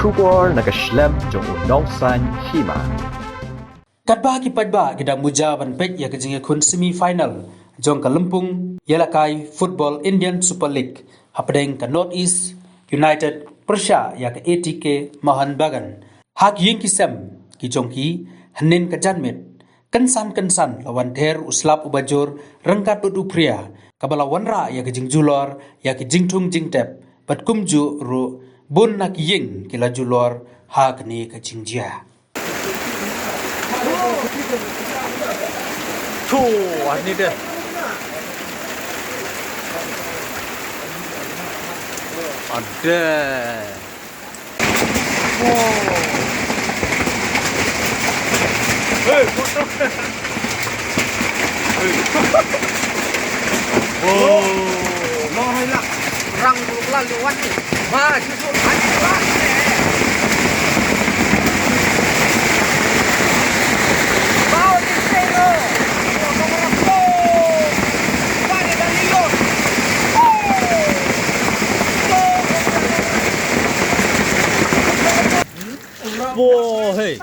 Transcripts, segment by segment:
Phutbol nag-slam jong unongsan Hima. Katba ki Peitkai kita Muja ban pet ya kejing kun semi final jong Kalumpung yalakai Football Indian Super League hapdeng ka North East United Phria ya ka ATK Mahan Bagan hak ying ki sem ki jong ki hanin ka janmet Kynsan lawan ther uslap ubajur rengkat udu Phria kabala wanra ya kejing julor ya ki jingtung jingtep pat kumju ru bun nak ying kila julor hak ni ka jingjia. Tuh, ini dia. Ada. Hei, foto. Oh, lo hay là răng của lan lúa nhỉ? Mà chứ không phải là bao nhiêu xe rồi? Wow, hey.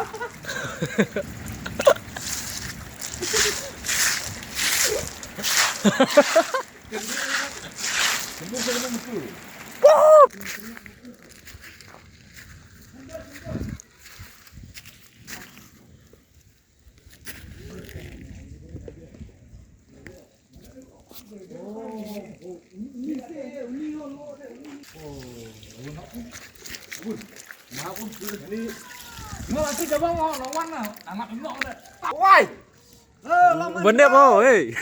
Vấn đề không? Hey.